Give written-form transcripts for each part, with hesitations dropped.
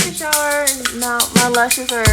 took a shower and now my lashes are.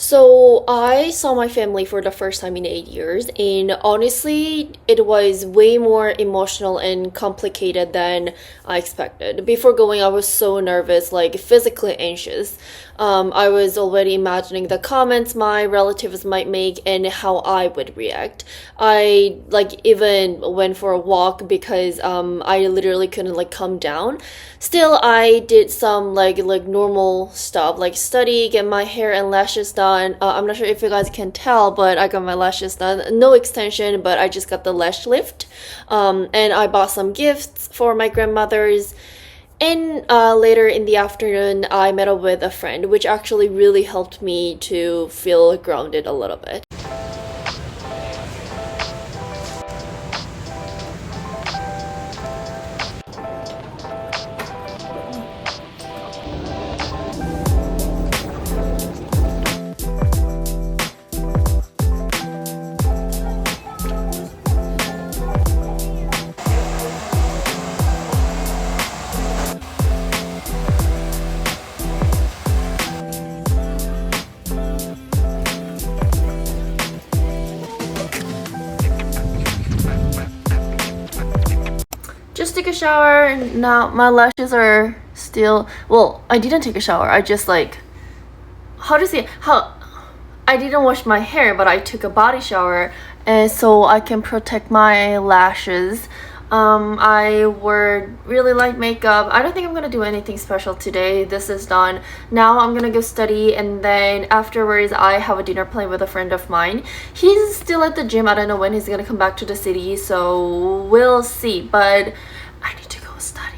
So I saw my family for the first time in 8 years, and honestly, it was way more emotional and complicated than I expected. Before going, I was so nervous, like physically anxious. I was already imagining the comments my relatives might make and how I would react. I like even went for a walk because I literally couldn't like calm down. Still, I did some like normal stuff like study, get my hair and lashes done. I'm not sure if you guys can tell, but I got my lashes done. No extension, but I just got the lash lift. And I bought some gifts for my grandmothers. And later in the afternoon, I met up with a friend, which actually really helped me to feel grounded a little bit. Just took a shower and now my lashes are still, well, I didn't take a shower. I just like, how to say, how, I didn't wash my hair, but I took a body shower and so I can protect my lashes. I wore really light makeup. I don't think I'm gonna do anything special today. This is done. Now I'm gonna go study, and then afterwards I have a dinner plan with a friend of mine. He's still at the gym. I don't know when he's gonna come back to the city, so we'll see. But I need to go study.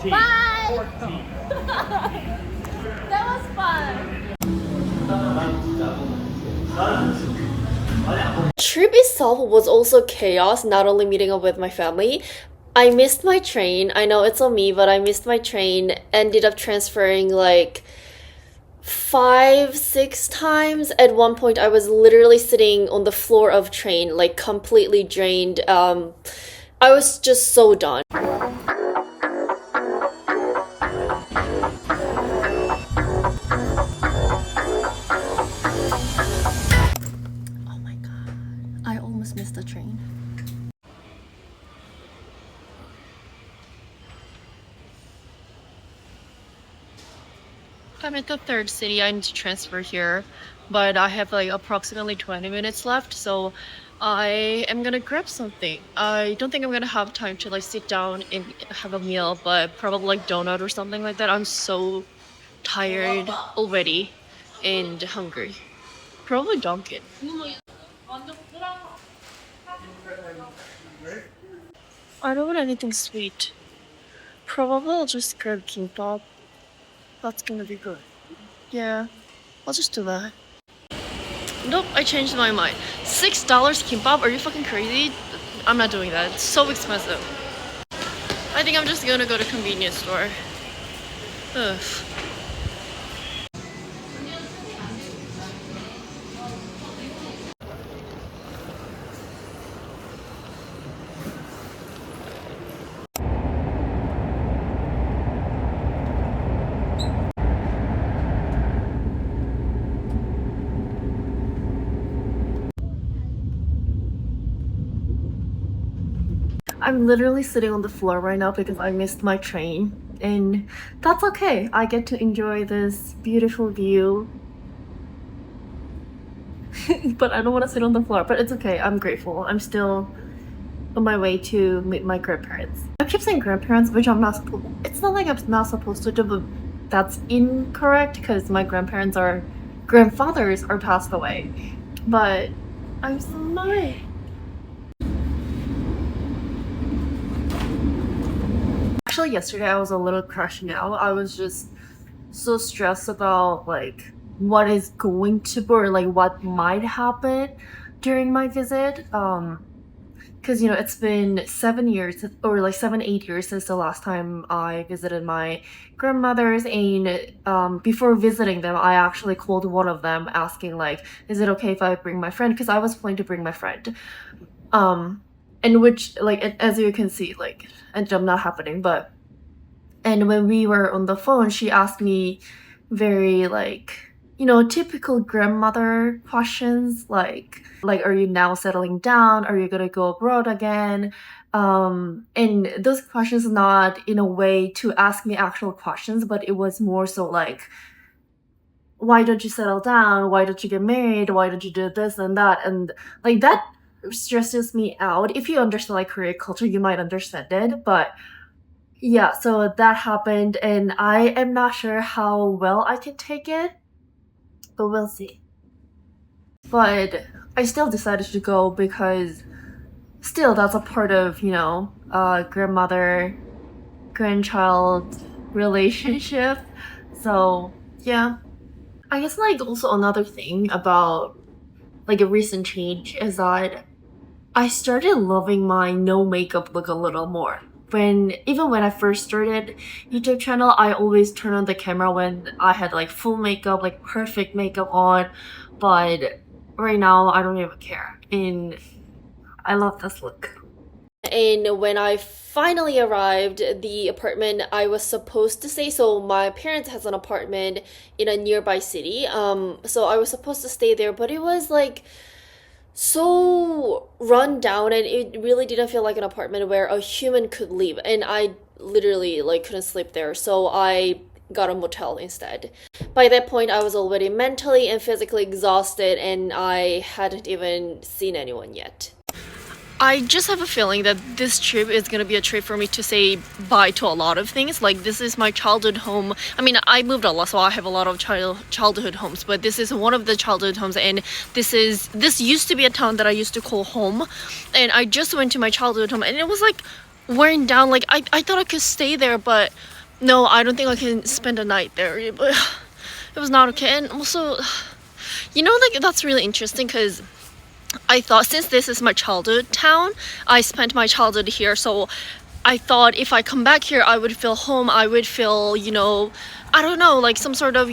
Bye! That was fun! Trip itself was also chaos, not only meeting up with my family. I missed my train. I know it's on me, but I missed my train. Ended up transferring like 5, 6 times. At one point, I was literally sitting on the floor of train, like completely drained. I was just so done. Oh my god, I almost missed the train. I'm at the third city. I need to transfer here, but I have like approximately 20 minutes left, so I am gonna grab something. I don't think I'm gonna have time to like sit down and have a meal, but probably like donut or something like that. I'm so tired already and hungry. Probably Dunkin'. I don't want anything sweet. Probably I'll just grab kimbap. That's gonna be good. Yeah, I'll just do that. Nope, I changed my mind. $6 kimbap? Are you fucking crazy? I'm not doing that. It's so expensive. I think I'm just gonna go to convenience store. Ugh. I'm literally sitting on the floor right now because I missed my train, and that's okay. I get to enjoy this beautiful view. but I don't want to sit on the floor. But it's okay. I'm grateful. I'm still on my way to meet my grandparents. I keep saying grandparents, which I'm not supposed. It's not like I'm not supposed to do, but that's incorrect because my grandfathers are passed away. But I'm so nice. Actually, yesterday I was a little crashing out. I was just so stressed about like what is going to or like what might happen during my visit. Because it's been 7 years or like 7, 8 years since the last time I visited my grandmothers, and before visiting them, I actually called one of them asking like, "Is it okay if I bring my friend?" Because I was planning to bring my friend. Um, and which like as you can see, like ended up not happening, but. And when we were on the phone, she asked me very like, typical grandmother questions like are you now settling down? Are you gonna go abroad again? And those questions not in a way to ask me actual questions, but it was more so like, why don't you settle down? Why don't you get married? Why don't you do this and that? And like that stresses me out. If you understand like Korean culture, you might understand it, but yeah, so that happened, and I am not sure how well I can take it, but we'll see. But I still decided to go because still that's a part of, grandmother grandchild relationship. So, yeah. I guess like also another thing about like a recent change is that I started loving my no makeup look a little more. Even when I first started YouTube channel, I always turn on the camera when I had like full makeup, like perfect makeup on. But right now I don't even care. And I love this look. And when I finally arrived the apartment I was supposed to stay, so my parents has an apartment in a nearby city. So I was supposed to stay there, but it was like so run down, and it really didn't feel like an apartment where a human could live, and I literally like couldn't sleep there, so I got a motel instead. By that point I was already mentally and physically exhausted, and I hadn't even seen anyone yet. I just have a feeling that this trip is gonna be a trip for me to say bye to a lot of things. Like, this is my childhood home. I mean, I moved a lot, so I have a lot of childhood homes, but this is one of the childhood homes, and this used to be a town that I used to call home, and I just went to my childhood home, and it was like wearing down. Like, I thought I could stay there, but no, I don't think I can spend a night there. But it was not okay. And also, like, that's really interesting because I thought since this is my childhood town, I spent my childhood here, so I thought if I come back here, I would feel home. I would feel, I don't know, like some sort of,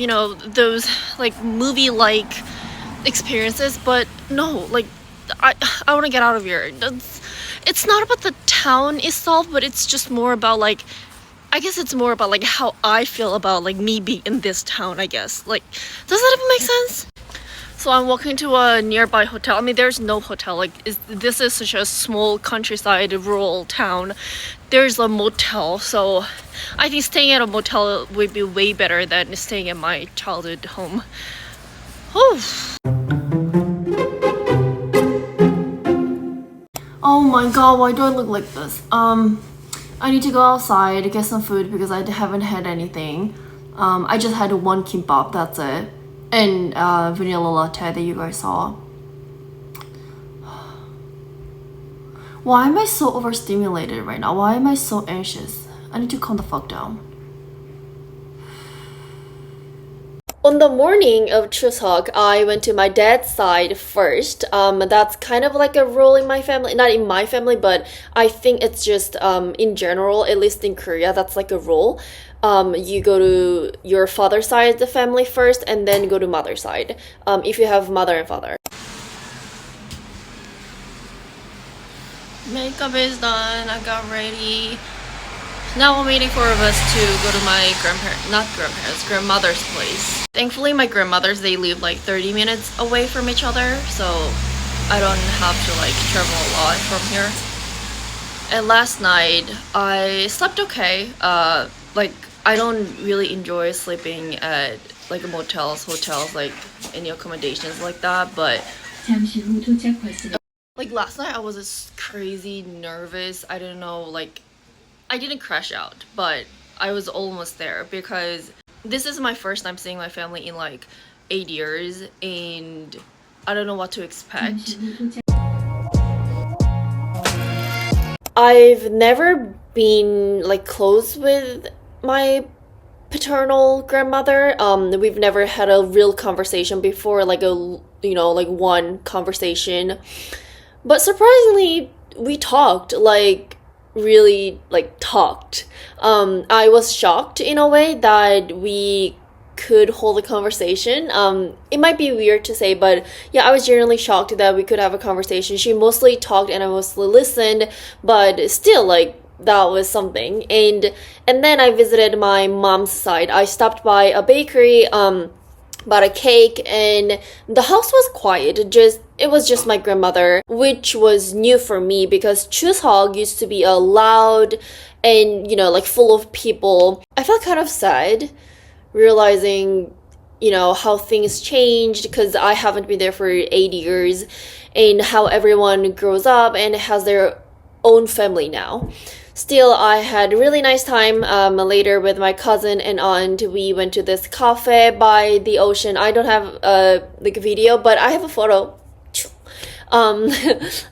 those like movie-like experiences. But no, like I want to get out of here. It's not about the town itself, but it's just more about like, I guess it's more about like how I feel about like me being in this town, I guess. Like, does that even make sense? So I'm walking to a nearby hotel. I mean, there's no hotel. Like, this is such a small countryside, rural town. There's a motel, so I think staying at a motel would be way better than staying at my childhood home. Oh. Oh my god, why do I look like this? I need to go outside to get some food because I haven't had anything. I just had one kimbap, that's it. And vanilla latte that you guys saw. Why am I so overstimulated right now? Why am I so anxious? I need to calm the fuck down. On the morning of Chuseok, I went to my dad's side first. That's kind of like a rule in my family. Not in my family, but I think it's just in general, at least in Korea, that's like a rule. You go to your father's side of the family first, and then go to mother's side, if you have mother and father. Makeup is done. I got ready. Now I'm waiting for us to go to my grandmother's place. Thankfully, my grandmothers, they live like 30 minutes away from each other, so I don't have to like travel a lot from here. And last night, I slept okay. Like, I don't really enjoy sleeping at like motels, hotels, like any accommodations like that. But 잠시 후 도착 버스를 like last night, I was just crazy nervous. I don't know, like I didn't crash out, but I was almost there because this is my first time seeing my family in like 8 years, and I don't know what to expect. 잠시 후 도착 I've never been like close with my paternal grandmother. We've never had a real conversation before, like like one conversation. But surprisingly, we talked, like really like talked. I was shocked in a way that we could hold a conversation. It might be weird to say, but yeah, I was genuinely shocked that we could have a conversation. She mostly talked and I mostly listened, but still, like that was something. And then I visited my mom's side. I stopped by a bakery, bought a cake, and the house was quiet. It was just my grandmother, which was new for me because Chuseok used to be a loud and like full of people. I felt kind of sad realizing how things changed because I haven't been there for 8 years, and how everyone grows up and has their own family now. Still, I had a really nice time later with my cousin and aunt. We went to this cafe by the ocean. I don't have like a video, but I have a photo.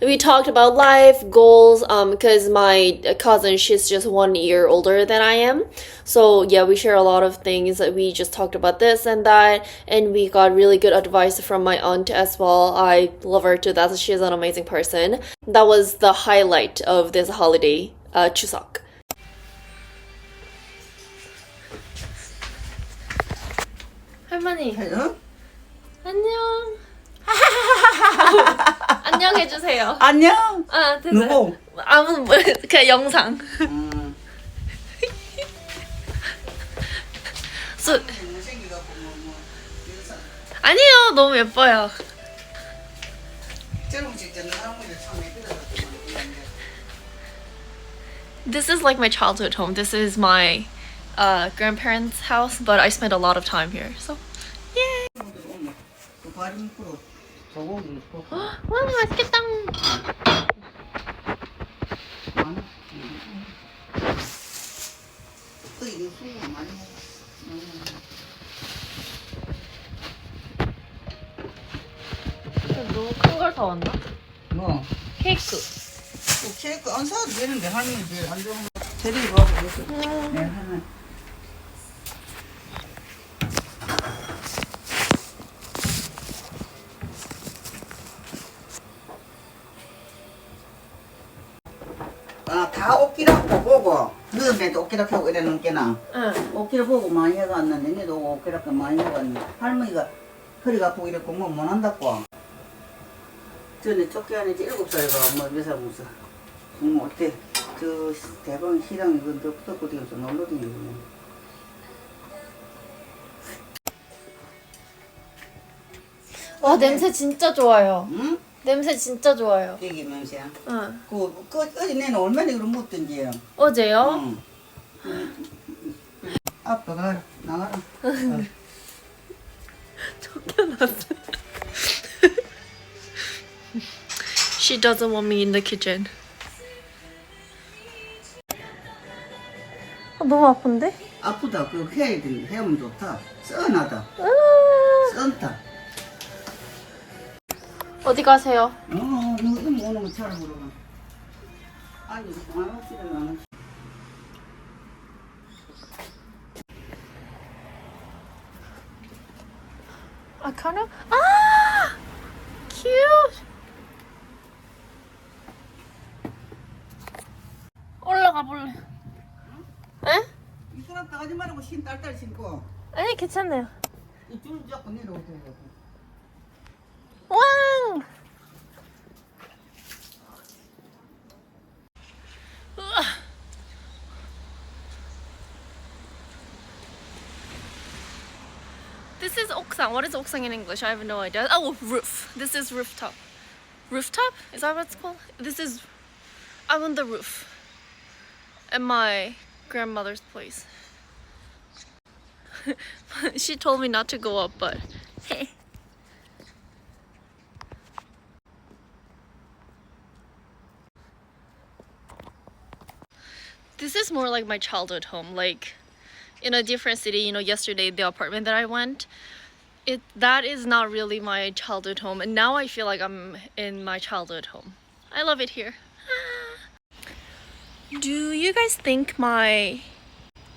We talked about life, goals, because my cousin, she's just 1 year older than I am. So yeah, we share a lot of things. We just talked about this and that, and we got really good advice from my aunt as well. I love her to death. She's an amazing person. That was the highlight of this holiday, Chuseok. 할머니, 어? 안녕. 안녕해주세요. 안녕. 아, 됐어요. 누구? 아무 그냥 영상. 수, 아니에요, 너무 예뻐요. This is like my childhood home. This is my grandparents' house, but I spent a lot of time here. So, yay! 와, 맛있겠다. 너무 큰 걸 사왔나? 뭐? 케이크. 케이크 안 사도 되는데 할머니 제일 안 좋은 거 데리고 와서 먹어. 네, 할머니. 다 옷기라고 보고 너네도 옷기라고 하고 이러는 게나 옷기라 보고 많이 해갔는데 너도 옷기라고 많이 해갔는데 할머니가 허리가 아프고 이래 공부 못 한다고 전에 쫓겨난 지 7살이가 뭐 몇 살 무서 어때 저 대방 시장 이거 덮고 다녀서 놀러 다니고 와, 냄새 진짜 좋아요. 응? 냄새 진짜 좋아요. 되게 냄새야. 응. 어제 내는 얼마나 그럼 묻던지. 어제요? 응. 아빠가 나가라. 쫓겨났어. She doesn't want me in the kitchen. 너무 아픈데? 아프다. 그거 해야 돼. 해면 좋다. 뻔하다. 썬다. 어디 가세요? 너도 오는 거 잘 물어봐. 아니, 안 없으면 안 없어. I kind of. Ah, cute. 올라가 볼래? 에? 이 사람 나가지 말고 신 딸딸 신고. 아니, 괜찮네요. 이줄 잡고 내려오세요. 왕! This is 옥상. What is 옥상 in English? I have no idea. Oh, roof. This is rooftop. Rooftop? Is that what it's called? I'm on the roof at my grandmother's place. She told me not to go up, but hey. This is more like my childhood home, like in a different city. Yesterday the apartment that I went, that is not really my childhood home, and now I feel like I'm in my childhood home. I love it here. Do you guys think my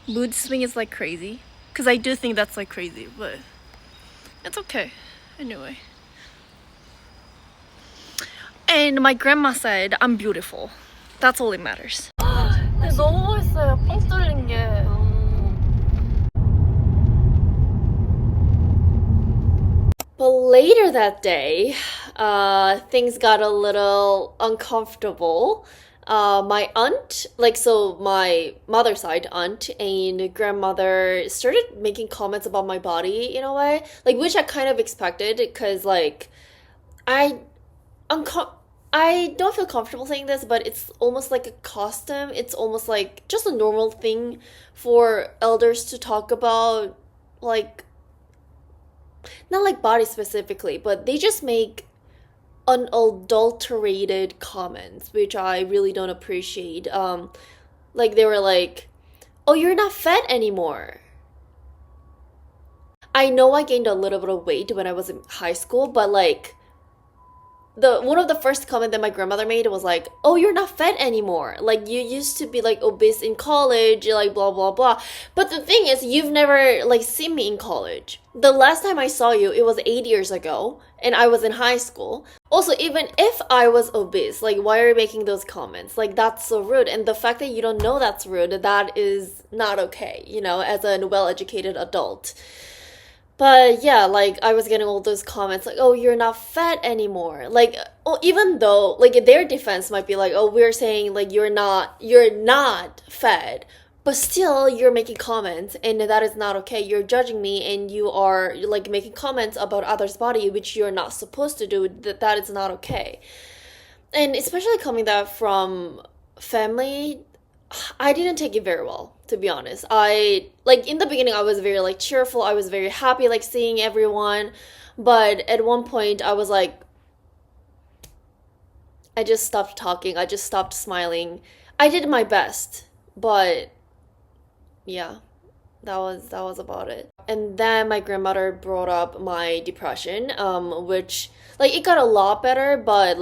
mood swing is like crazy? Because I do think that's like crazy, but it's okay. Anyway. And my grandma said I'm beautiful. That's all that matters. 너무 멋있어요. 뻥 뚫린 게. But later that day, things got a little uncomfortable. My aunt, my mother's side aunt and grandmother started making comments about my body in a way, which I kind of expected because, I, I don't feel comfortable saying this, but it's almost like a costume. It's almost like just a normal thing for elders to talk about, not like body specifically, but they just make unadulterated comments, which I really don't appreciate. They were like, "Oh, you're not fat anymore." I know I gained a little bit of weight when I was in high school, but the one of the first comment that my grandmother made was like, "Oh, you're not fat anymore. Like you used to be obese in college, blah blah blah." But the thing is, you've never seen me in college. The last time I saw you, it was 8 years ago, and I was in high school. Also, even if I was obese, why are you making those comments? That's so rude. And the fact that you don't know that's rude, that is not okay, as a well-educated adult. But yeah, I was getting all those comments "Oh, you're not fat anymore." Even though their defense might be "Oh, we're saying you're not fat." But still, you're making comments, and that is not okay. You're judging me, and you are making comments about others' body, which you're not supposed to do. That is not okay. And especially coming that from family, I didn't take it very well, to be honest. In the beginning, I was very cheerful. I was very happy seeing everyone, but at one point, I was I just stopped talking. I just stopped smiling. I did my best, but yeah, that was about it. And then my grandmother brought up my depression, which it got a lot better, but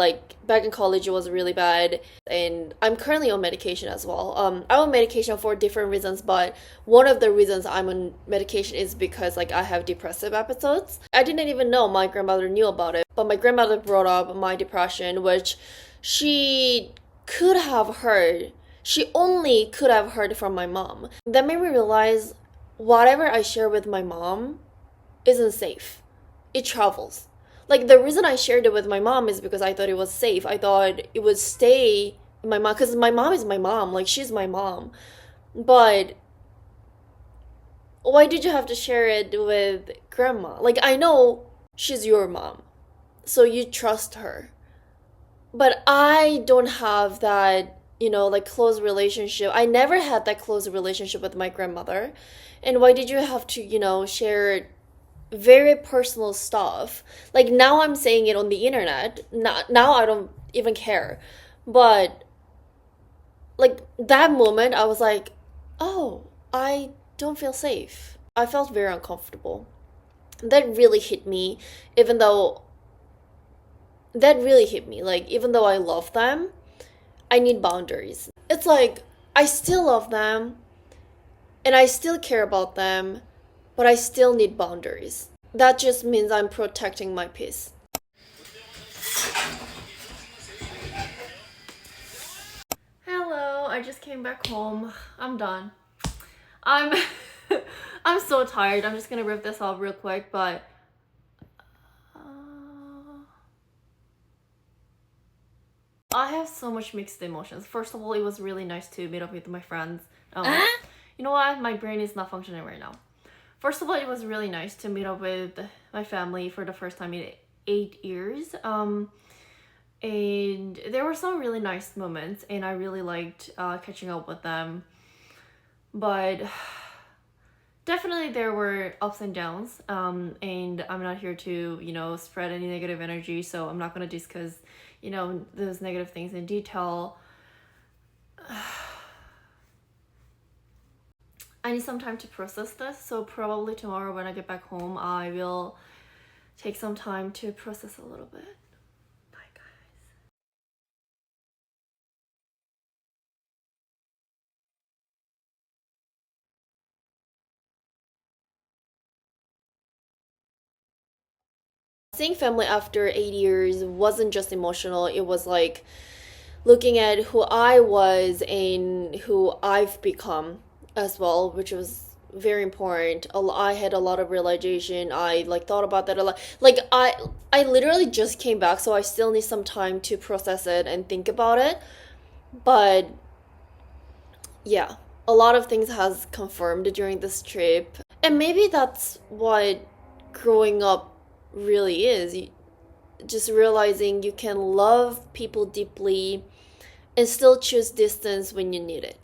back in college it was really bad, and I'm currently on medication as well. I'm on medication for different reasons, but one of the reasons I'm on medication is because I have depressive episodes. I didn't even know my grandmother knew about it, but my grandmother brought up my depression, which she could have heard. She only could have heard from my mom. That made me realize whatever I share with my mom isn't safe. It travels. The reason I shared it with my mom is because I thought it was safe. I thought it would stay in my mom, because my mom is my mom. She's my mom. But why did you have to share it with grandma? I know she's your mom, so you trust her. But I don't have that, close relationship. I never had that close relationship with my grandmother. And why did you have to, share very personal stuff? Now I'm saying it on the internet. Now I don't even care. But that moment, I was like, oh, I don't feel safe. I felt very uncomfortable. That really hit me, even though even though I love them, I need boundaries. It's I still love them and I still care about them, but I still need boundaries. That just means I'm protecting my peace. Hello, I just came back home. I'm done. I'm I'm so tired. I'm just gonna rip this off real quick, but I have so much mixed emotions. First of all, it was really nice to meet up with my friends. You know what? My brain is not functioning right now. First of all, it was really nice to meet up with my family for the first time in 8 years. And there were some really nice moments, and I really liked catching up with them. But definitely there were ups and downs, and I'm not here to, spread any negative energy, so I'm not going to discuss, those negative things in detail. I need some time to process this, so probably tomorrow when I get back home, I will take some time to process a little bit. Bye, guys. Seeing family after 8 years wasn't just emotional, it was like looking at who I was and who I've become as well, which was very important. I had a lot of realization. I thought about that a lot. I literally just came back, so I still need some time to process it and think about it. But yeah, a lot of things has confirmed during this trip. And maybe that's what growing up really is. Just realizing you can love people deeply and still choose distance when you need it.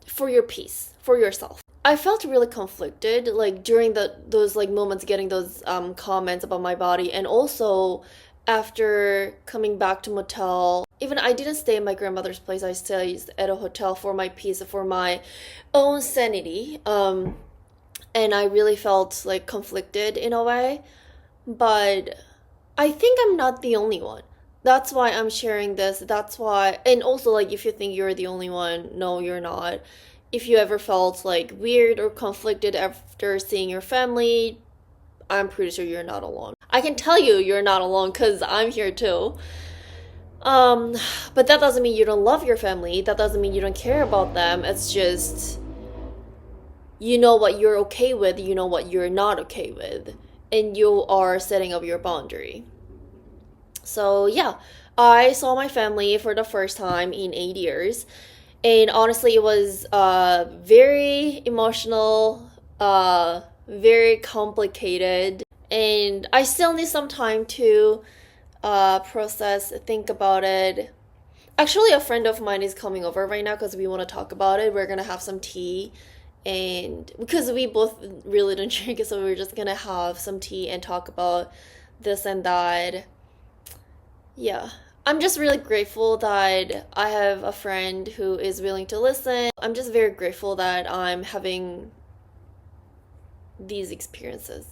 For your peace, for yourself. I felt really conflicted during those moments getting those comments about my body, and also after coming back to motel. Even I didn't stay in my grandmother's place. I stayed at a hotel for my peace, for my own sanity. And I really felt conflicted in a way, but I think I'm not the only one. That's why I'm sharing this. That's why, and also if you think you're the only one, no, you're not. If you ever felt weird or conflicted after seeing your family, I'm pretty sure you're not alone. I can tell you you're not alone because I'm here too. But that doesn't mean you don't love your family. That doesn't mean you don't care about them. It's just you know what you're okay with, you know what you're not okay with, and you are setting up your boundary. So yeah, I saw my family for the first time in 8 years, and honestly, it was very emotional, very complicated, and I still need some time to process, think about it. Actually, a friend of mine is coming over right now because we want to talk about it. We're gonna have some tea, and because we both really don't drink it, so we're just gonna have some tea and talk about this and that. Yeah. I'm just really grateful that I have a friend who is willing to listen. I'm just very grateful that I'm having these experiences.